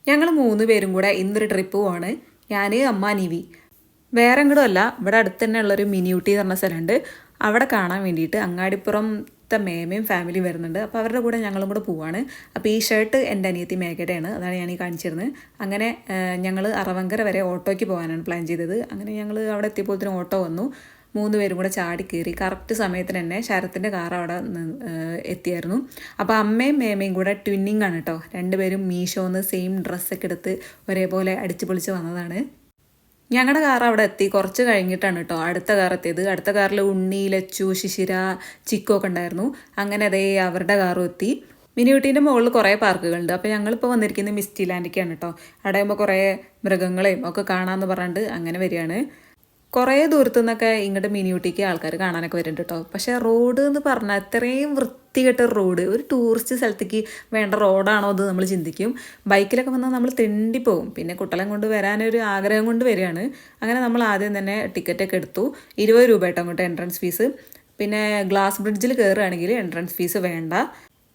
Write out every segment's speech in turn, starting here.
ഞങ്ങൾ 3 പേരും കൂടെ ഇന്നൊരു ട്രിപ്പ് പോവാണ്. ഞാൻ, അമ്മ, നിവി. വേറെ എങ്ങടും അല്ല, ഇവിടെ അടുത്ത് തന്നെ ഉള്ളൊരു മിനി ഊട്ടി എന്ന് പറഞ്ഞ സ്ഥലമുണ്ട്. അവിടെ കാണാൻ വേണ്ടിയിട്ട് അങ്ങാടിപ്പുറത്തെ മേമയും ഫാമിലിയും വരുന്നുണ്ട്. അപ്പോൾ അവരുടെ കൂടെ ഞങ്ങളും കൂടെ പോവാണ്. അപ്പോൾ ഈ ഷർട്ട് എൻ്റെ അനിയത്തി മേഘയുടെയാണ്. അതാണ് ഞാൻ ഈ കാണിച്ചിരുന്നത്. അങ്ങനെ ഞങ്ങൾ അറവങ്കര വരെ ഓട്ടോയ്ക്ക് പോകാനാണ് പ്ലാൻ ചെയ്തത്. അങ്ങനെ ഞങ്ങൾ അവിടെ എത്തിയപ്പോഴത്തേനും ഓട്ടോ വന്നു. 3 പേരും കൂടെ ചാടി കയറി. കറക്റ്റ് സമയത്തിന് തന്നെ ശരത്തിൻ്റെ കാർ അവിടെ എത്തിയായിരുന്നു. അപ്പോൾ അമ്മയും മേമയും കൂടെ ട്വിന്നിങ് ആണ് കേട്ടോ. 2 പേരും മീഷോന്ന് സെയിം ഡ്രസ്സൊക്കെ എടുത്ത് ഒരേപോലെ അടിച്ചു പൊളിച്ച് വന്നതാണ്. ഞങ്ങളുടെ കാർ അവിടെ എത്തി. കുറച്ച് കഴിഞ്ഞിട്ടാണ് കേട്ടോ അടുത്ത കാർ എത്തിയത്. അടുത്ത കാറിൽ ഉണ്ണി, ലച്ചു, ശിശിര, ചിക്കു ഒക്കെ ഉണ്ടായിരുന്നു. അങ്ങനെ അതേ അവരുടെ കാറും എത്തി. മിനി ഊട്ടീൻ്റെ മുകളിൽ കുറേ പാർക്കുകളുണ്ട്. അപ്പോൾ ഞങ്ങളിപ്പോൾ വന്നിരിക്കുന്നത് മിസ്റ്റി ലാൻഡിലേക്കാണ് കേട്ടോ. അവിടെ ആകുമ്പോൾ കുറേ മൃഗങ്ങളെയും ഒക്കെ കാണാമെന്ന് പറഞ്ഞിട്ട് അങ്ങനെ വരികയാണ്. കുറേ ദൂരത്തു നിന്നൊക്കെ ഇങ്ങോട്ട് മിനി ഊട്ടിക്ക് ആൾക്കാർ കാണാനൊക്കെ വരുന്നുണ്ട് കേട്ടോ. പക്ഷേ റോഡ് എന്ന് പറഞ്ഞാൽ ഇത്രയും വൃത്തികെട്ട റോഡ്, ഒരു ടൂറിസ്റ്റ് സ്ഥലത്തേക്ക് വേണ്ട റോഡാണോ അത് നമ്മൾ ചിന്തിക്കും. ബൈക്കിലൊക്കെ വന്നാൽ നമ്മൾ തെണ്ടിപ്പോവും. പിന്നെ കുട്ടികളെ കൊണ്ട് വരാനൊരു ആഗ്രഹം കൊണ്ട് വരികയാണ്. അങ്ങനെ നമ്മൾ ആദ്യം തന്നെ ടിക്കറ്റൊക്കെ എടുത്തു. 20 രൂപ കേട്ടോ അങ്ങോട്ട് എൻട്രൻസ് ഫീസ്. പിന്നെ ഗ്ലാസ് ബ്രിഡ്ജിൽ കയറുകയാണെങ്കിൽ എൻട്രൻസ് ഫീസ് വേണ്ട.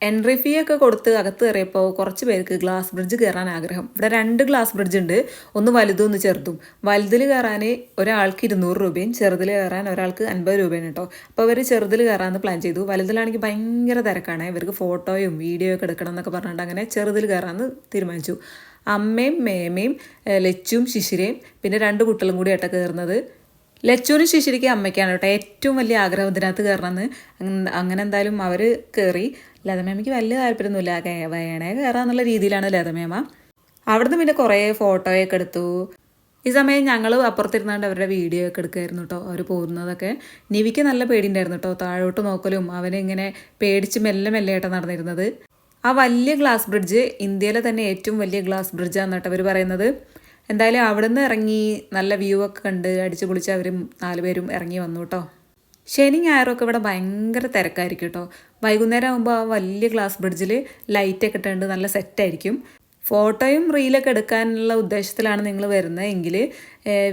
എൻട്രി ഫീ ഒക്കെ കൊടുത്ത് അകത്ത് കയറിയപ്പോൾ കുറച്ച് പേർക്ക് ഗ്ലാസ് ബ്രിഡ്ജ് കയറാൻ ആഗ്രഹം. ഇവിടെ 2 ഗ്ലാസ് ബ്രിഡ്ജ് ഉണ്ട്, ഒന്ന് വലുതും ഒന്ന് ചെറുതും. വലുതിൽ കയറാൻ ഒരാൾക്ക് 200 രൂപയും ചെറുതിൽ കയറാൻ ഒരാൾക്ക് 50 രൂപയാണ് കേട്ടോ. അപ്പോൾ അവർ ചെറുതിൽ കയറാമെന്ന് പ്ലാൻ ചെയ്തു. വലുതിലാണെങ്കിൽ ഭയങ്കര തിരക്കാണ്, ഇവർക്ക് ഫോട്ടോയും വീഡിയോ ഒക്കെ എടുക്കണം എന്നൊക്കെ പറഞ്ഞിട്ട് അങ്ങനെ ചെറുതിൽ കയറാമെന്ന് തീരുമാനിച്ചു. അമ്മയും മേമയും ലച്ചും ശിശിരയും പിന്നെ 2 കുട്ടികളും കൂടി ആയിട്ടാണ് കയറുന്നത്. ലച്ചുവിനും ശിശിരിക്ക് അമ്മയ്ക്കാണ് കേട്ടോ ഏറ്റവും വലിയ ആഗ്രഹം ഇതിനകത്ത് കയറണമെന്ന്. അങ്ങനെ എന്തായാലും അവർ കയറി. ലതമേമയ്ക്ക് വലിയ താല്പര്യമൊന്നുമില്ല, വേണേ കയറാന്നുള്ള രീതിയിലാണ് ലതമേമ. അവിടുന്ന് പിന്നെ കുറേ ഫോട്ടോയൊക്കെ എടുത്തു. ഈ സമയം ഞങ്ങൾ അപ്പുറത്തിരുന്നാണ്ട് അവരുടെ വീഡിയോ ഒക്കെ എടുക്കുമായിരുന്നു കേട്ടോ, അവർ പോകുന്നതൊക്കെ. നിവിക്ക് നല്ല പേടിയുണ്ടായിരുന്നു കേട്ടോ, താഴോട്ട് നോക്കലും അവനിങ്ങനെ പേടിച്ച് മെല്ലെ മെല്ലെയായിട്ടാണ് നടന്നിരുന്നത്. ആ വലിയ ഗ്ലാസ് ബ്രിഡ്ജ് ഇന്ത്യയിലെ തന്നെ ഏറ്റവും വലിയ ഗ്ലാസ് ബ്രിഡ്ജാണെന്ന് കേട്ടോ അവർ പറയുന്നത്. എന്തായാലും അവിടെ നിന്ന് ഇറങ്ങി നല്ല വ്യൂ ഒക്കെ കണ്ട് അടിച്ചു പൊളിച്ച് അവർ 4 പേരും ഇറങ്ങി വന്നു കേട്ടോ. ശനി ഞായറൊക്കെ ഇവിടെ ഭയങ്കര തിരക്കായിരിക്കും കേട്ടോ. വൈകുന്നേരം ആകുമ്പോൾ ആ വലിയ ഗ്ലാസ് ബ്രിഡ്ജിൽ ലൈറ്റൊക്കെ ഇട്ടുണ്ട് നല്ല സെറ്റായിരിക്കും. ഫോട്ടോയും റീലൊക്കെ എടുക്കാനുള്ള ഉദ്ദേശത്തിലാണ് നിങ്ങൾ വരുന്നത് എങ്കിൽ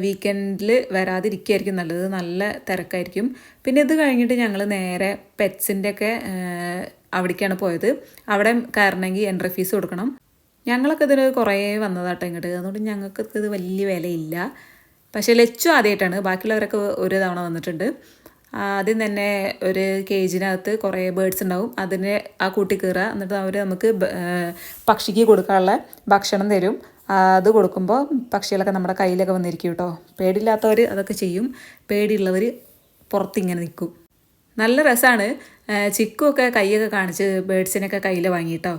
വീക്കെൻഡിൽ വരാതിരിക്കുകയായിരിക്കും നല്ലത്, നല്ല തിരക്കായിരിക്കും. പിന്നെ ഇത് കഴിഞ്ഞിട്ട് ഞങ്ങൾ നേരെ പെറ്റ്സിൻ്റെ ഒക്കെ അവിടേക്കാണ് പോയത്. അവിടെ കയറണമെങ്കിൽ എൻട്രി ഫീസ് കൊടുക്കണം. ഞങ്ങളൊക്കെ ഇതിന് കുറേ വന്നതാട്ടോ ഇങ്ങോട്ട്, അതുകൊണ്ട് ഞങ്ങൾക്ക് ഇത് വലിയ വിലയില്ല. പക്ഷേ ലച്ചു ആദ്യമായിട്ടാണ്, ബാക്കിയുള്ളവരൊക്കെ ഒരു തവണ വന്നിട്ടുണ്ട്. ആദ്യം തന്നെ ഒരു കേജിനകത്ത് കുറേ ബേഡ്സ് ഉണ്ടാവും, അതിനെ ആ കൂട്ടി കയറുക. എന്നിട്ട് അവർ നമുക്ക് പക്ഷിക്ക് കൊടുക്കാനുള്ള ഭക്ഷണം തരും. അത് കൊടുക്കുമ്പോൾ പക്ഷികളൊക്കെ നമ്മുടെ കയ്യിലൊക്കെ വന്നിരിക്കും കേട്ടോ. പേടിയില്ലാത്തവർ അതൊക്കെ ചെയ്യും, പേടിയുള്ളവർ പുറത്തിങ്ങനെ നിൽക്കും. നല്ല രസമാണ്. ചിക്കുമൊക്കെ കൈയൊക്കെ കാണിച്ച് ബേഡ്സിനൊക്കെ കയ്യിൽ വാങ്ങിയിട്ടോ.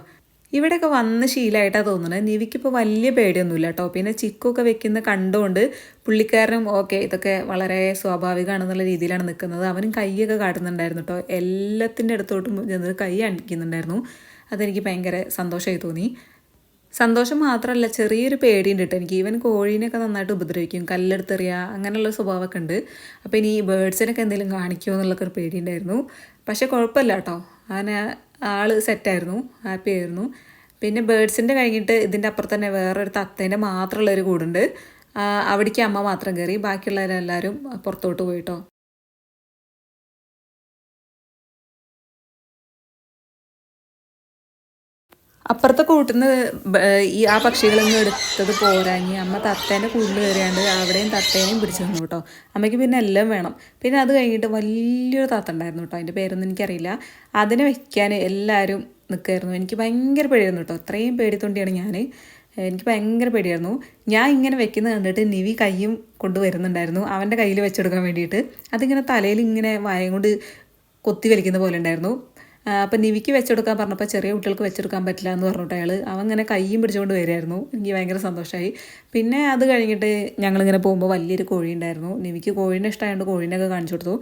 ഇവിടെയൊക്കെ വന്ന് ശീലമായിട്ടാണ് തോന്നുന്നത്. നിവിക്കിപ്പോൾ വലിയ പേടിയൊന്നുമില്ല കേട്ടോ. പിന്നെ ചിക്കൊക്കെ വെക്കുന്ന കണ്ടുകൊണ്ട് പുള്ളിക്കാരനും ഓക്കെ ഇതൊക്കെ വളരെ സ്വാഭാവികമാണെന്നുള്ള രീതിയിലാണ് നിൽക്കുന്നത്. അവനും കൈയൊക്കെ കാട്ടുന്നുണ്ടായിരുന്നു കേട്ടോ, എല്ലാത്തിൻ്റെ അടുത്തോട്ടും ചെന്ന് കൈ അണിക്കുന്നുണ്ടായിരുന്നു. അതെനിക്ക് ഭയങ്കര സന്തോഷമായി തോന്നി. സന്തോഷം മാത്രമല്ല, ചെറിയൊരു പേടിയുണ്ട് കേട്ടോ എനിക്ക്. ഈവൻ കോഴീനെയൊക്കെ നന്നായിട്ട് ഉപദ്രവിക്കും, കല്ലെടുത്തെറിയുക അങ്ങനെയുള്ള സ്വഭാവമൊക്കെ ഉണ്ട്. അപ്പോൾ ഇനി ഈ ബേഡ്സിനൊക്കെ എന്തെങ്കിലും കാണിക്കുമോ എന്നുള്ളൊക്കെ ഒരു പേടിയുണ്ടായിരുന്നു. പക്ഷേ കുഴപ്പമില്ല കേട്ടോ, അങ്ങനെ ആൾ സെറ്റായിരുന്നു, ഹാപ്പി ആയിരുന്നു. പിന്നെ ബേഡ്സിൻ്റെ കഴിഞ്ഞിട്ട് ഇതിൻ്റെ അപ്പുറത്ത് തന്നെ വേറൊരു തത്തേൻ്റെ മാത്രമുള്ളൊരു കൂടുണ്ട്. അവിടേക്ക് അമ്മ മാത്രം കയറി, ബാക്കിയുള്ളവരെല്ലാവരും പുറത്തോട്ട് പോയിട്ടോ. അപ്പുറത്തെ കൂട്ടിൽ ഈ ആ പക്ഷികളൊന്നും എടുത്തത് പോരാഞ്ഞ് അമ്മ തത്തേൻ്റെ കൂടുതൽ കയറിയാണ്ട് അവിടെയും തത്തേനെയും പിടിച്ചു തന്നു കേട്ടോ. അമ്മയ്ക്ക് പിന്നെ എല്ലാം വേണം. പിന്നെ അത് കഴിഞ്ഞിട്ട് വലിയൊരു താത്ത ഉണ്ടായിരുന്നു കേട്ടോ, അതിൻ്റെ പേരൊന്നും എനിക്കറിയില്ല. അതിനെ വയ്ക്കാൻ എല്ലാവരും നിൽക്കുമായിരുന്നു. എനിക്ക് ഭയങ്കര പേടിയായിരുന്നു കേട്ടോ, അത്രയും പേടിത്തൊണ്ടിയാണ് ഞാൻ. എനിക്ക് ഭയങ്കര പേടിയായിരുന്നു. ഞാൻ ഇങ്ങനെ വെക്കുന്നത് കണ്ടിട്ട് നിവി കയ്യും കൊണ്ട് വരുന്നുണ്ടായിരുന്നു അവൻ്റെ കയ്യിൽ വെച്ചെടുക്കാൻ വേണ്ടിയിട്ട്. അതിങ്ങനെ തലയിൽ ഇങ്ങനെ വായം കൊണ്ട് കൊത്തി വലിക്കുന്ന പോലെ ഉണ്ടായിരുന്നു. അപ്പം നിവിക്ക് വെച്ചെടുക്കാൻ പറഞ്ഞപ്പോൾ ചെറിയ കുട്ടികൾക്ക് വെച്ചെടുക്കാൻ പറ്റില്ല എന്ന് പറഞ്ഞിട്ട് അവൻ ഇങ്ങനെ കയ്യും പിടിച്ചുകൊണ്ട് വരികയായിരുന്നു. എനിക്ക് ഭയങ്കര സന്തോഷമായി. പിന്നെ അത് കഴിഞ്ഞിട്ട് ഞങ്ങളിങ്ങനെ പോകുമ്പോൾ വലിയൊരു കോഴി ഉണ്ടായിരുന്നു. നിവിക്ക് കോഴീനെ ഇഷ്ടമായതുകൊണ്ട് കോഴീനെയൊക്കെ കാണിച്ചു കൊടുത്തു.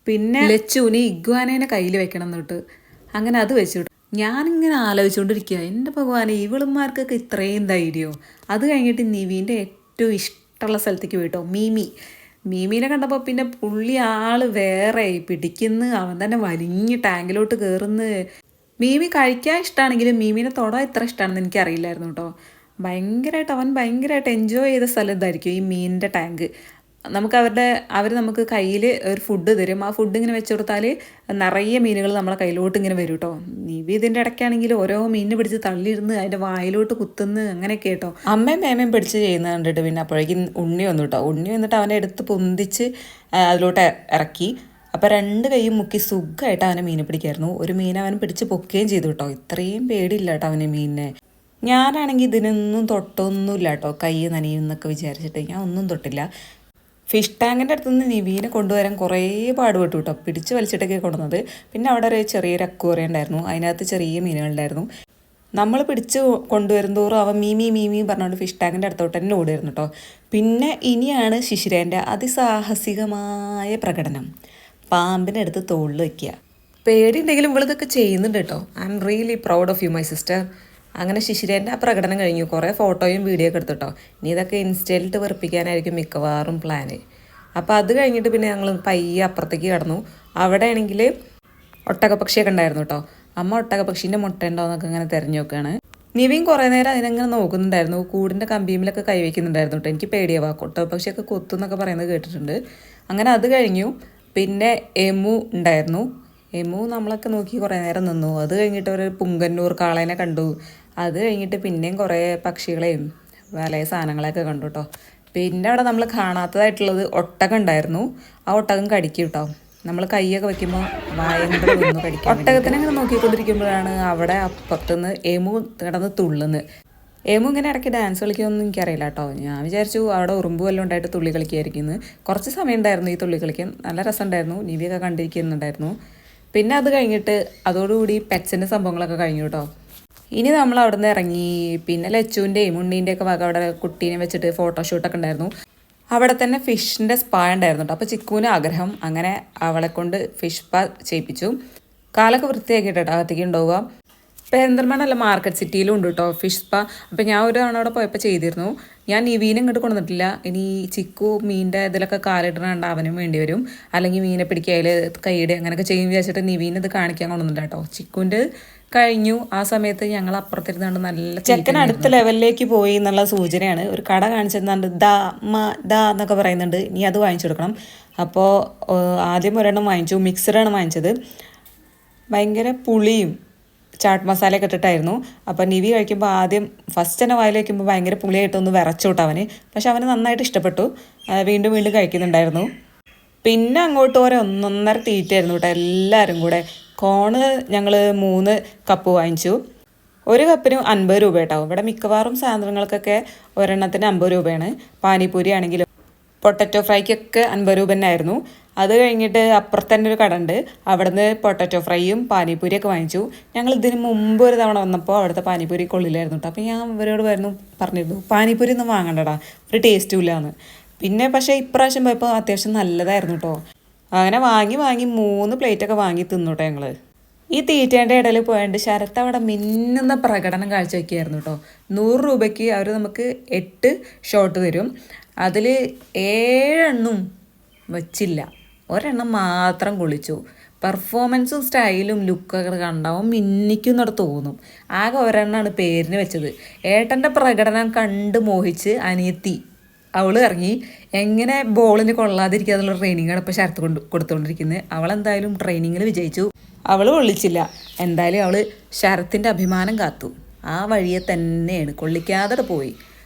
പിന്നെ ലച്ചുവിന് ഇഗ്വാനേനെ കയ്യിൽ വെക്കണം എന്നിട്ട് അങ്ങനെ അത് വെച്ചു. ഞാനിങ്ങനെ ആലോചിച്ചുകൊണ്ടിരിക്കുക, എൻ്റെ ഭഗവാനെ ഇവളുമാർക്കൊക്കെ ഇത്രയും ധൈര്യമോ. അത് കഴിഞ്ഞിട്ട് നിവീൻ്റെ ഏറ്റവും ഇഷ്ടമുള്ള സ്ഥലത്തേക്ക് പോയിട്ടോ, മീമീനെ കണ്ടപ്പോൾ പിന്നെ പുള്ളി ആൾ വേറെ പിടിക്കുന്നു, അവൻ തന്നെ വലിഞ്ഞ് ടാങ്കിലോട്ട് കയറുന്നു. മീമി കഴിക്കാൻ ഇഷ്ടമാണെങ്കിലും മീമീനെ തൊടാൻ ഇത്ര ഇഷ്ടമാണെന്ന് എനിക്കറിയില്ലായിരുന്നു കേട്ടോ. അവൻ ഭയങ്കരമായിട്ട് എൻജോയ് ചെയ്ത സ്ഥലം ഇതായിരിക്കും, ഈ മീനിൻ്റെ ടാങ്ക്. നമുക്ക് അവർ നമുക്ക് കയ്യിൽ ഒരു ഫുഡ് തരും. ആ ഫുഡ് ഇങ്ങനെ വെച്ച് കൊടുത്താൽ നിറയെ മീനുകൾ നമ്മളെ കയ്യിലോട്ട് ഇങ്ങനെ വരും കേട്ടോ. നിവി ഇതിൻ്റെ ഇടയ്ക്കാണെങ്കിൽ ഓരോ മീനിനെ പിടിച്ച് തള്ളിയിരുന്ന് അതിൻ്റെ വായിലോട്ട് കുത്തുന്ന് അങ്ങനെയൊക്കെ കേട്ടോ. അമ്മയും മേമയും പിടിച്ച് ചെയ്യുന്നത് കണ്ടിട്ട് പിന്നെ അപ്പോഴേക്കും ഉണ്ണി വന്നു കേട്ടോ. ഉണ്ണി വന്നിട്ട് അവനെ എടുത്ത് പൊന്തിച്ച് അതിലോട്ട് ഇറക്കി. അപ്പോൾ 2 കൈയും മുക്കി സുഖമായിട്ട് അവനെ മീനെ പിടിക്കായിരുന്നു. ഒരു മീൻ അവൻ പിടിച്ച് പൊക്കുകയും ചെയ്തു കേട്ടോ. ഇത്രയും പേടിയില്ല കേട്ടോ അവന് മീനിനെ. ഞാനാണെങ്കിൽ ഇതിനൊന്നും തൊട്ടൊന്നുമില്ല കേട്ടോ. കൈ നനയുന്നൊക്കെ വിചാരിച്ചിട്ട് ഞാൻ ഒന്നും തൊട്ടില്ല. ഫിഷ് ടാങ്കിൻ്റെ അടുത്തുനിന്ന് നിവീനെ കൊണ്ടുവരാൻ കുറേ പാടുപെട്ടു കേട്ടോ. പിടിച്ച് വലിച്ചിട്ടൊക്കെ കൊണ്ടുവന്നത്. പിന്നെ അവിടെ ഒരു ചെറിയൊരു അക്വേറിയം ഉണ്ടായിരുന്നു. അതിനകത്ത് ചെറിയ മീനുകളുണ്ടായിരുന്നു. നമ്മൾ പിടിച്ച് കൊണ്ടുവരും തോറും അവൻ മീമി പറഞ്ഞുകൊണ്ട് ഫിഷ് ടാങ്കിൻ്റെ അടുത്തോട്ട് തന്നെ ഓടുമായിരുന്നു കേട്ടോ. പിന്നെ ഇനിയാണ് ശിശിരേൻ്റെ അതിസാഹസികമായ പ്രകടനം. പാമ്പിൻ്റെ അടുത്ത് തോളിൽ വയ്ക്കുക. പേടിയുണ്ടെങ്കിലും ഇവളിതൊക്കെ ചെയ്യുന്നുണ്ട് കേട്ടോ. I am really proud of you my sister. അങ്ങനെ ശിശിരേൻ്റെ ആ പ്രകടനം കഴിഞ്ഞു. കുറേ ഫോട്ടോയും വീഡിയോ ഒക്കെ എടുത്തിട്ടോ. ഇനി ഇതൊക്കെ ഇൻസ്റ്റയിലിട്ട് വെറുപ്പിക്കാനായിരിക്കും മിക്കവാറും പ്ലാന്. അപ്പോൾ അത് കഴിഞ്ഞിട്ട് പിന്നെ ഞങ്ങൾ പയ്യെ അപ്പുറത്തേക്ക് കടന്നു. അവിടെ ആണെങ്കിൽ ഒട്ടകപ്പക്ഷിയൊക്കെ ഉണ്ടായിരുന്നു കേട്ടോ. അമ്മ ഒട്ടകപ്പക്ഷീൻ്റെ മുട്ട ഉണ്ടോയെന്നൊക്കെ ഇങ്ങനെ തിരഞ്ഞു നോക്കുകയാണ്. നിവിയും കുറേ നേരം അതിനങ്ങനെ നോക്കുന്നുണ്ടായിരുന്നു. കൂടിൻ്റെ കമ്പിയുമിലൊക്കെ കൈവയ്ക്കുന്നുണ്ടായിരുന്നു കേട്ടോ. എനിക്ക് പേടിയാവാ, ഒട്ടകപ്പക്ഷിയൊക്കെ കൊത്തുന്നൊക്കെ പറയുന്നത് കേട്ടിട്ടുണ്ട്. അങ്ങനെ അത് കഴിഞ്ഞു. പിന്നെ എമു ഉണ്ടായിരുന്നു. എമു നമ്മളൊക്കെ നോക്കി കുറേ നേരം നിന്നു. അത് കഴിഞ്ഞിട്ട് ഒരു പുങ്കന്നൂർ കാളേനെ കണ്ടു. അത് കഴിഞ്ഞിട്ട് പിന്നെയും കുറേ പക്ഷികളെയും പല സാധനങ്ങളെയൊക്കെ കണ്ടു കേട്ടോ. പിന്നെ അവിടെ നമ്മൾ കാണാത്തതായിട്ടുള്ളത് ഒട്ടകം ഉണ്ടായിരുന്നു. ആ ഒട്ടകം കടിക്കും കേട്ടോ. നമ്മൾ കൈയൊക്കെ വയ്ക്കുമ്പോൾ ഭയങ്കര ഒന്ന് കടിക്കും. ഒട്ടകത്തിനെ ഇങ്ങനെ നോക്കിക്കൊണ്ടിരിക്കുമ്പോഴാണ് അവിടെ അപ്പുറത്തുനിന്ന് എമു കിടന്ന് തുള്ളുന്നത്. എമു ഇങ്ങനെ ഇടയ്ക്ക് ഡാൻസ് കളിക്കുമെന്നൊന്നും എനിക്കറിയില്ല കേട്ടോ. ഞാൻ വിചാരിച്ചു അവിടെ ഉറുമ്പ് വല്ലതും ഉണ്ടായിട്ട് തുള്ളി കളിക്കുകയായിരിക്കുന്നു. കുറച്ച് സമയം ഉണ്ടായിരുന്നു ഈ തുള്ളി കളിക്കാൻ. നല്ല രസമുണ്ടായിരുന്നു. നിവിയൊക്കെ കണ്ടിരിക്കുന്നുണ്ടായിരുന്നു. പിന്നെ അത് കഴിഞ്ഞിട്ട് അതോടുകൂടി പെറ്റ്സിൻ്റെ സംഭവങ്ങളൊക്കെ കഴിഞ്ഞു കേട്ടോ. ഇനി നമ്മൾ അവിടെ നിന്ന് ഇറങ്ങി. പിന്നെ ലച്ചുവിൻ്റെയും ഉണ്ണീൻ്റെയൊക്കെ വക അവിടെ കുട്ടീനെ വെച്ചിട്ട് ഫോട്ടോഷൂട്ടൊക്കെ ഉണ്ടായിരുന്നു. അവിടെ തന്നെ ഫിഷിൻ്റെ സ്പാ ഉണ്ടായിരുന്നു കേട്ടോ. അപ്പോൾ ചിക്കുവിന് ആഗ്രഹം. അങ്ങനെ അവളെ കൊണ്ട് ഫിഷ് സ്പാ ചെയ്യിപ്പിച്ചു. കാലൊക്കെ വൃത്തിയാക്കിയിട്ട് കേട്ടോ അകത്തേക്ക് ഉണ്ടാവുക. പെരിന്തൽമണ്ണ മാർക്കറ്റ് സിറ്റിയിലും ഉണ്ട് കേട്ടോ ഫിഷ് സ്പാ. അപ്പോൾ ഞാൻ ഒരു തവണ അവിടെ പോയപ്പോൾ ചെയ്തിരുന്നു. ഞാൻ നിവീനെ ഇങ്ങോട്ട് കൊണ്ടുവന്നിട്ടില്ല. ഇനി ചിക്കു മീനിൻ്റെ ഇതിലൊക്കെ കാലിടണുണ്ട്, അവനും വേണ്ടി വരും. അല്ലെങ്കിൽ മീനെ പിടിക്കുക, അതിൽ കൈയിടെ അങ്ങനെയൊക്കെ ചെയ്യും വിചാരിച്ചിട്ട് നിവീനെ ഇത് കാണിക്കാൻ കൊണ്ടുവന്നില്ല കേട്ടോ. ചിക്കുവിൻ്റെ കഴിഞ്ഞു. ആ സമയത്ത് ഞങ്ങൾ അപ്പുറത്തിരുന്നുകൊണ്ട് നല്ല ചെക്കൻ അടുത്ത ലെവലിലേക്ക് പോയി എന്നുള്ള സൂചനയാണ്. ഒരു കട കാണിച്ചിരുന്നുണ്ട്. ദാ എന്നൊക്കെ പറയുന്നുണ്ട്. ഇനി അത് വാങ്ങിച്ചു കൊടുക്കണം. അപ്പോൾ ആദ്യം ഒരെണ്ണം വാങ്ങിച്ചു. മിക്സഡാണ് വാങ്ങിച്ചത്. ഭയങ്കര പുളിയും ചാട്ട് മസാലയൊക്കെ ഇട്ടിട്ടായിരുന്നു. അപ്പോൾ നിവി കഴിക്കുമ്പോൾ ആദ്യം ഫസ്റ്റ് തന്നെ വായിൽ വയ്ക്കുമ്പോൾ ഭയങ്കര പുളിയായിട്ടൊന്ന് വിറച്ചോട്ട് അവന്. പക്ഷെ അവന് നന്നായിട്ട് ഇഷ്ടപ്പെട്ടു. വീണ്ടും കഴിക്കുന്നുണ്ടായിരുന്നു. പിന്നെ അങ്ങോട്ട് ഒന്നൊന്നര തീറ്റയായിരുന്നു കേട്ടോ എല്ലാവരും കൂടെ. കോണ് ഞങ്ങൾ 3 കപ്പ് വാങ്ങിച്ചു. ഒരു കപ്പിന് 50 രൂപ കേട്ടോ. ഇവിടെ മിക്കവാറും സാധനങ്ങൾക്കൊക്കെ ഒരെണ്ണത്തിന് 50 രൂപയാണ്. പാനിപൂരി ആണെങ്കിലും പൊട്ടറ്റോ ഫ്രൈക്കൊക്കെ 50 രൂപ തന്നെ ആയിരുന്നു. അത് കഴിഞ്ഞിട്ട് അപ്പുറത്ത് തന്നെ ഒരു കട ഉണ്ട്. അവിടെ നിന്ന് പൊട്ടറ്റോ ഫ്രൈയും പാനിപൂരിയൊക്കെ വാങ്ങിച്ചു. ഞങ്ങൾ ഇതിന് മുമ്പ് ഒരു തവണ വന്നപ്പോൾ അവിടുത്തെ പാനിപൂരി കൊള്ളില്ലായിരുന്നു കേട്ടോ. അപ്പോൾ ഞാൻ ഇവരോട് പറഞ്ഞിരുന്നു പാനിപൂരി ഒന്നും വാങ്ങണ്ടടാ, ഒരു ടേസ്റ്റും ഇല്ലയെന്ന്. പിന്നെ പക്ഷേ ഇപ്രാവശ്യം പോയപ്പോൾ അത്യാവശ്യം നല്ലതായിരുന്നു കേട്ടോ. അങ്ങനെ വാങ്ങി 3 പ്ലേറ്റൊക്കെ വാങ്ങി തിന്നു കേട്ടോ ഞങ്ങൾ. ഈ തീറ്റേൻ്റെ ഇടയിൽ പോയാണ്ട് ശരത്ത് അവിടെ മിന്നുന്ന പ്രകടനം കാഴ്ചവെക്കുകയായിരുന്നു കേട്ടോ. 100 രൂപയ്ക്ക് അവർ നമുക്ക് 8 ഷോട്ട് തരും. അതിൽ 7 എണ്ണം വച്ചില്ല, ഒരെണ്ണം മാത്രം കൊള്ളിച്ചു. പെർഫോമൻസും സ്റ്റൈലും ലുക്കൊക്കെ കണ്ടാവും മിന്നിക്കുന്നവിടെ തോന്നും. ആകെ ഒരെണ്ണമാണ് പേരിന് വെച്ചത്. ഏട്ടൻ്റെ പ്രകടനം കണ്ട് മോഹിച്ച് അനിയത്തി അവൾ ഇറങ്ങി. എങ്ങനെ ബോളിന് കൊള്ളാതിരിക്കുക എന്നുള്ള ട്രെയിനിങ്ങാണ് ഇപ്പോൾ ശരത്ത് കൊടുത്തുകൊണ്ടിരിക്കുന്നത്. അവളെന്തായാലും ട്രെയിനിങ്ങിൽ വിജയിച്ചു. അവൾ കൊള്ളിച്ചില്ല. എന്തായാലും അവൾ ശരത്തിൻ്റെ അഭിമാനം കാത്തു. ആ വഴിയെ തന്നെയാണ്, കൊള്ളിക്കാതെ പോയി.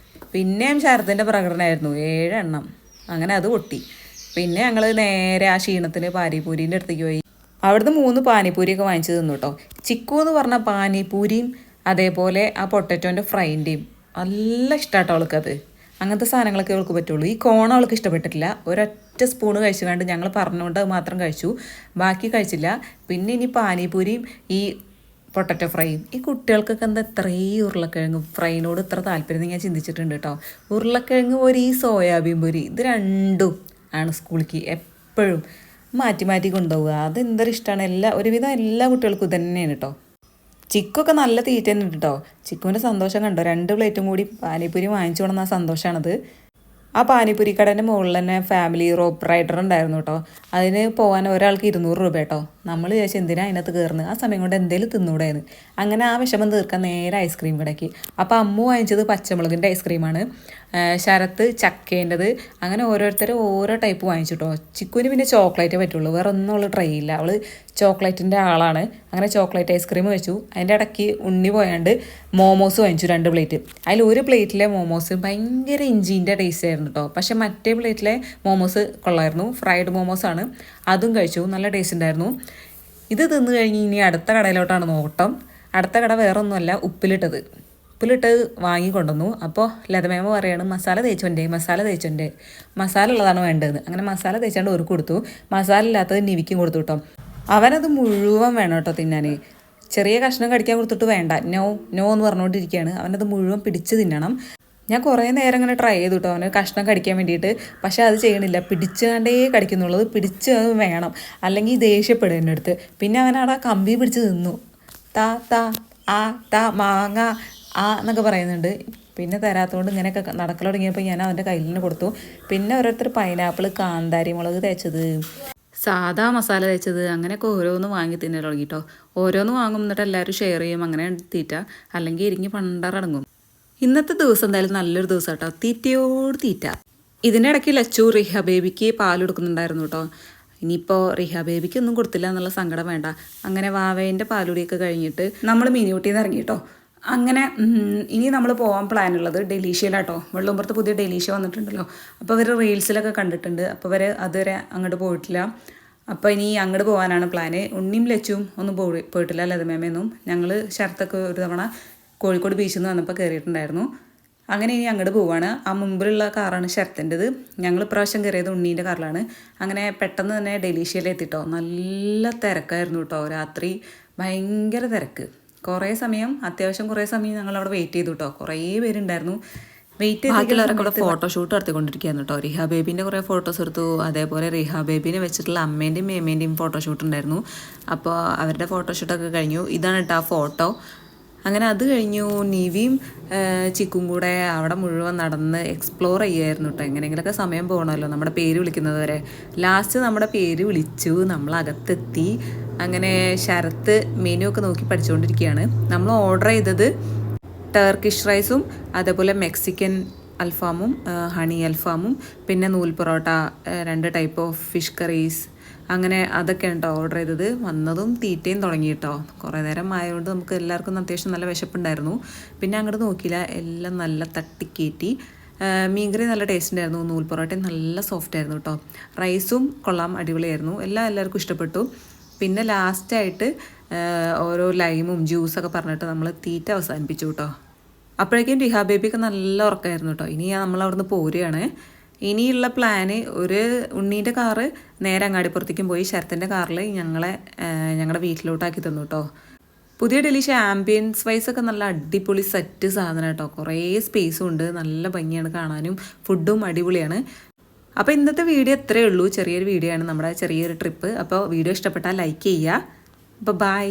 പിന്നെയും ശരത്തിൻ്റെ പ്രകടനമായിരുന്നു, 7 എണ്ണം. അങ്ങനെ അത് പൊട്ടി. പിന്നെ ഞങ്ങൾ നേരെ ആ ക്ഷീണത്തിന് പാനിപൂരീൻ്റെ അടുത്തേക്ക് പോയി. അവിടുന്ന് 3 പാനിപൂരിയൊക്കെ വാങ്ങിച്ചു തന്നു കേട്ടോ. ചിക്കു എന്ന് പറഞ്ഞ പാനിപൂരിയും അതേപോലെ ആ പൊട്ടറ്റോൻ്റെ ഫ്രൈൻ്റെയും നല്ല ഇഷ്ടമാട്ടോ അവൾക്കത്. അങ്ങനത്തെ സാധനങ്ങളൊക്കെ അവൾക്ക് പറ്റുള്ളൂ. ഈ കോൺ അവൾക്ക് ഇഷ്ടപ്പെട്ടിട്ടില്ല. ഒരൊറ്റ സ്പൂണ് കഴിച്ചു കണ്ട് ഞങ്ങൾ പറഞ്ഞുകൊണ്ട് അത് മാത്രം കഴിച്ചു, ബാക്കി കഴിച്ചില്ല. പിന്നെ ഇനി പാനിപൂരിയും ഈ പൊട്ടറ്റോ ഫ്രൈയും. ഈ കുട്ടികൾക്കൊക്കെ എന്താ ഇത്രയും ഉരുളക്കിഴങ്ങ് ഫ്രൈനോട് ഇത്ര താല്പര്യം ഞാൻ ചിന്തിച്ചിട്ടുണ്ട് കേട്ടോ. ഉരുളക്കിഴങ്ങ് പൊരി, ഈ സോയാബീൻ പൊരി, ഇത് രണ്ടും ആണ് സ്കൂളിലേക്ക് എപ്പോഴും മാറ്റി കൊണ്ടുപോവുക. അത് എന്തൊരു ഇഷ്ടമാണ്. ഒരുവിധം എല്ലാ കുട്ടികൾക്കും ഇത് തന്നെയാണ് കേട്ടോ. ചിക്കൊക്കെ നല്ല തീറ്റ തന്നെ കേട്ടോ. ചിക്കുവിൻ്റെ സന്തോഷം കണ്ടോ. 2 പ്ലേറ്റും കൂടി പാനിപൂരി വാങ്ങിച്ചു കൊണ്ടുവന്ന ആ സന്തോഷമാണത്. ആ പാനിപൂരി കടേൻ്റെ മുകളിൽ തന്നെ ഫാമിലി റോപ്പ് റൈഡർ ഉണ്ടായിരുന്നു കേട്ടോ. അതിന് പോകാൻ ഒരാൾക്ക് 200 രൂപ കേട്ടോ. നമ്മൾ വിചാരിച്ചു എന്തിനാ അതിനകത്ത് കയറുന്നത്, ആ സമയം കൊണ്ട് എന്തെങ്കിലും തിന്നൂടെയെന്ന്. അങ്ങനെ ആ വിഷമം തീർക്കാൻ നേരെ ഐസ്ക്രീം കടയ്ക്ക്. അപ്പോൾ അമ്മു വാങ്ങിച്ചത് പച്ചമുളകിൻ്റെ ഐസ്ക്രീമാണ്, ശരത്ത് ചക്കേൻ്റെത്, അങ്ങനെ ഓരോരുത്തർ ഓരോ ടൈപ്പ് വാങ്ങിച്ചിട്ടോ. ചിക്കുവിന് പിന്നെ ചോക്ലേറ്റേ പറ്റുള്ളൂ, വേറെ ഒന്നും അവൾ ട്രൈ ചെയ്യില്ല, അവൾ ചോക്ലേറ്റിൻ്റെ ആളാണ്. അങ്ങനെ ചോക്ലേറ്റ് ഐസ്ക്രീം വെച്ചു. അതിൻ്റെ ഇടയ്ക്ക് ഉണ്ണി പോയാണ്ട് മോമോസ് വാങ്ങിച്ചു 2 പ്ലേറ്റ്. അതിൽ ഒരു പ്ലേറ്റിലെ മോമോസ് ഭയങ്കര ഇഞ്ചിൻ്റെ ടേസ്റ്റ് ആയിരുന്നു കേട്ടോ. പക്ഷേ മറ്റേ പ്ലേറ്റിലെ മോമോസ് കൊള്ളായിരുന്നു, ഫ്രൈഡ് മോമോസാണ്, അതും കഴിച്ചു, നല്ല ടേസ്റ്റ് ഉണ്ടായിരുന്നു. ഇത് തിന്നു കഴിഞ്ഞ് ഇനി അടുത്ത കടയിലോട്ടാണ് നോട്ടം. അടുത്ത കട വേറെ ഒന്നുമല്ല, ഉപ്പിലിട്ട് വാങ്ങിക്കൊണ്ടുവന്നു. അപ്പോൾ ലതമേമ പറയാണ് മസാല തേച്ചോൻ്റെ മസാല ഉള്ളതാണ് വേണ്ടത്. അങ്ങനെ മസാല തേച്ചാണ്ട് ഒരു കൊടുത്തു, മസാല ഇല്ലാത്തത് നിവിക്കും കൊടുത്തു കേട്ടോ. അവനത് മുഴുവൻ വേണം കേട്ടോ തിന്നാൻ. ചെറിയ കഷ്ണം കടിക്കാൻ കൊടുത്തിട്ട് വേണ്ട, നോ എന്ന് പറഞ്ഞുകൊണ്ടിരിക്കുകയാണ്. അവനത് മുഴുവൻ പിടിച്ച് തിന്നണം. ഞാൻ കുറേ നേരം ഇങ്ങനെ ട്രൈ ചെയ്തു കേട്ടോ അവന് കഷ്ണം കടിക്കാൻ വേണ്ടിയിട്ട്. പക്ഷേ അത് ചെയ്യണില്ല, പിടിച്ചാണ്ടേ കടിക്കുന്നുള്ളത്, പിടിച്ച് അത് വേണം, അല്ലെങ്കിൽ ദേഷ്യപ്പെടും എൻ്റെ അടുത്ത്. പിന്നെ അവനവിടെ കമ്പി പിടിച്ച് തിന്നു, താ മാങ്ങ എന്നൊക്കെ പറയുന്നുണ്ട്. പിന്നെ തരാത്തതുകൊണ്ട് ഇങ്ങനെയൊക്കെ നടക്കൽ തുടങ്ങിയപ്പോൾ ഞാൻ അവൻ്റെ കയ്യിൽ നിന്ന് കൊടുത്തു. പിന്നെ ഓരോരുത്തർ പൈനാപ്പിൾ, കാന്താരി മുളക് തേച്ചത്, സാദാ മസാല തേച്ചത്, അങ്ങനെയൊക്കെ ഓരോന്ന് വാങ്ങി തിന്നൽ തുടങ്ങി കേട്ടോ. ഓരോന്ന് വാങ്ങും, എന്നിട്ട് എല്ലാവരും ഷെയർ ചെയ്യും, അങ്ങനെ തീറ്റ, അല്ലെങ്കിൽ ഇരിങ്ങി പണ്ടറടങ്ങും. ഇന്നത്തെ ദിവസം എന്തായാലും നല്ലൊരു ദിവസം കേട്ടോ, തീറ്റയോട് തീറ്റ. ഇതിൻ്റെ ഇടയ്ക്ക് ലച്ചു റിഹ ബേബിക്ക് പാൽ കൊടുക്കുന്നുണ്ടായിരുന്നു കേട്ടോ. ഇനിയിപ്പോൾ റിഹ ബേബിക്ക് ഒന്നും കൊടുത്തില്ല എന്നുള്ള സങ്കടം വേണ്ട. അങ്ങനെ വാവേൻ്റെ പാലുടിയൊക്കെ കഴിഞ്ഞിട്ട് നമ്മൾ മിനിയൂട്ടിയിൽ നിന്ന് ഇറങ്ങി കേട്ടോ. അങ്ങനെ ഇനി നമ്മൾ പോകാൻ പ്ലാനുള്ളത് ഡെലീഷ്യയിലാട്ടോ. വെള്ളമ്പുറത്ത് പുതിയ ഡെലീഷ്യ വന്നിട്ടുണ്ടല്ലോ, അപ്പോൾ അവർ റീൽസിലൊക്കെ കണ്ടിട്ടുണ്ട്. അപ്പോൾ അവർ അതുവരെ അങ്ങോട്ട് പോയിട്ടില്ല. അപ്പോൾ ഇനി അങ്ങോട്ട് പോകാനാണ് പ്ലാന്. ഉണ്ണിയും ലച്ചും ഒന്നും പോയിട്ടില്ല, ലതമേമയൊന്നും. ഞങ്ങൾ ശരത്തൊക്കെ ഒരു തവണ കോഴിക്കോട് ബീച്ചിൽ നിന്ന് വന്നപ്പോൾ കയറിയിട്ടുണ്ടായിരുന്നു. അങ്ങനെ ഇനി അങ്ങോട്ട് പോവാണ്. ആ മുമ്പിലുള്ള കാറാണ് ശരത്തിൻ്റെത്. ഞങ്ങൾ ഇപ്രാവശ്യം കയറിയത് ഉണ്ണീൻ്റെ കാറിലാണ്. അങ്ങനെ പെട്ടെന്ന് തന്നെ ഡെലീഷ്യയിലെത്തിട്ടോ. നല്ല തിരക്കായിരുന്നു കേട്ടോ, രാത്രി ഭയങ്കര തിരക്ക്. അത്യാവശ്യം കുറേ സമയം ഞങ്ങൾ അവിടെ വെയിറ്റ് ചെയ്തു കേട്ടോ. കുറേ പേരുണ്ടായിരുന്നു. വെയിറ്റ് ചെയ്തിട്ടുള്ളവരൊക്കെ ഫോട്ടോഷൂട്ട് നടത്തിക്കൊണ്ടിരിക്കുകയായിരുന്നു കേട്ടോ. റിഹ ബേബീൻ്റെ കുറേ ഫോട്ടോസ് എടുത്തു. അതേപോലെ റിഹ ബേബീനെ വെച്ചിട്ടുള്ള അമ്മേൻ്റെയും മേമേൻ്റെയും ഫോട്ടോഷൂട്ട് ഉണ്ടായിരുന്നു. അപ്പോൾ അവരുടെ ഫോട്ടോഷൂട്ടൊക്കെ കഴിഞ്ഞു. ഇതാണ് കേട്ടോ ആ ഫോട്ടോ. അങ്ങനെ അത് കഴിഞ്ഞു. നിവിയും ചിക്കും കൂടെ അവിടെ മുഴുവൻ നടന്ന് എക്സ്പ്ലോർ ചെയ്യുമായിരുന്നു കേട്ടോ. എങ്ങനെയെങ്കിലുമൊക്കെ സമയം പോകണമല്ലോ, നമ്മുടെ പേര് വിളിക്കുന്നത് വരെ. ലാസ്റ്റ് നമ്മുടെ പേര് വിളിച്ചു, നമ്മൾ അകത്തെത്തി. അങ്ങനെ ശരത്ത് മെനു ഒക്കെ നോക്കി പഠിച്ചുകൊണ്ടിരിക്കുകയാണ്. നമ്മൾ ഓർഡർ ചെയ്തത് ടർക്കിഷ് റൈസും അതേപോലെ മെക്സിക്കൻ അൽഫാമും ഹണി അൽഫാമും പിന്നെ നൂൽ പൊറോട്ട, 2 ടൈപ്പ് ഓഫ് ഫിഷ് കറീസ്, അങ്ങനെ അതൊക്കെയാണ് കേട്ടോ ഓർഡർ ചെയ്തത്. വന്നതും തീറ്റയും തുടങ്ങി കേട്ടോ. കുറേ നേരം ആയതുകൊണ്ട് നമുക്ക് എല്ലാവർക്കും അത്യാവശ്യം നല്ല വിശപ്പുണ്ടായിരുന്നു. പിന്നെ അങ്ങോട്ട് നോക്കിയില്ല, എല്ലാം നല്ല തട്ടിക്കയറ്റി. മീൻകറി നല്ല ടേസ്റ്റ് ഉണ്ടായിരുന്നു, നൂൽ പൊറോട്ടയും നല്ല സോഫ്റ്റ് ആയിരുന്നു കേട്ടോ. റൈസും കൊള്ളാം, അടിപൊളിയായിരുന്നു, എല്ലാവർക്കും ഇഷ്ടപ്പെട്ടു. പിന്നെ ലാസ്റ്റായിട്ട് ഓരോ ലൈമും ജ്യൂസൊക്കെ പറഞ്ഞിട്ട് നമ്മൾ തീറ്റ അവസാനിപ്പിച്ചു കേട്ടോ. അപ്പോഴേക്കും റിഹ ബേബിയൊക്കെ നല്ല ഉറക്കമായിരുന്നു കേട്ടോ. ഇനി നമ്മൾ അവിടുന്ന് പോരുകയാണ്. ഇനിയുള്ള പ്ലാന് ഒരു ഉണ്ണീൻ്റെ കാറ് നേരെ അങ്ങാടിപ്പുറത്തേക്കും പോയി ശരത്തിൻ്റെ കാറിൽ ഞങ്ങളുടെ വീട്ടിലോട്ടാക്കി തന്നു കേട്ടോ. പുതിയ ഡെലീഷ്യ ആംബിയൻസ് വൈസൊക്കെ നല്ല അടിപൊളി സെറ്റ് സാധനം കേട്ടോ. കുറേ സ്പേസും ഉണ്ട്, നല്ല ഭംഗിയാണ് കാണാനും, ഫുഡും അടിപൊളിയാണ്. അപ്പോൾ ഇന്നത്തെ വീഡിയോ ഇത്രയേ ഉള്ളൂ, ചെറിയൊരു വീഡിയോ ആണ്, നമ്മുടെ ചെറിയൊരു ട്രിപ്പ്. അപ്പോൾ വീഡിയോ ഇഷ്ടപ്പെട്ടാൽ ലൈക്ക് ചെയ്യുക. അപ്പോൾ ബൈ.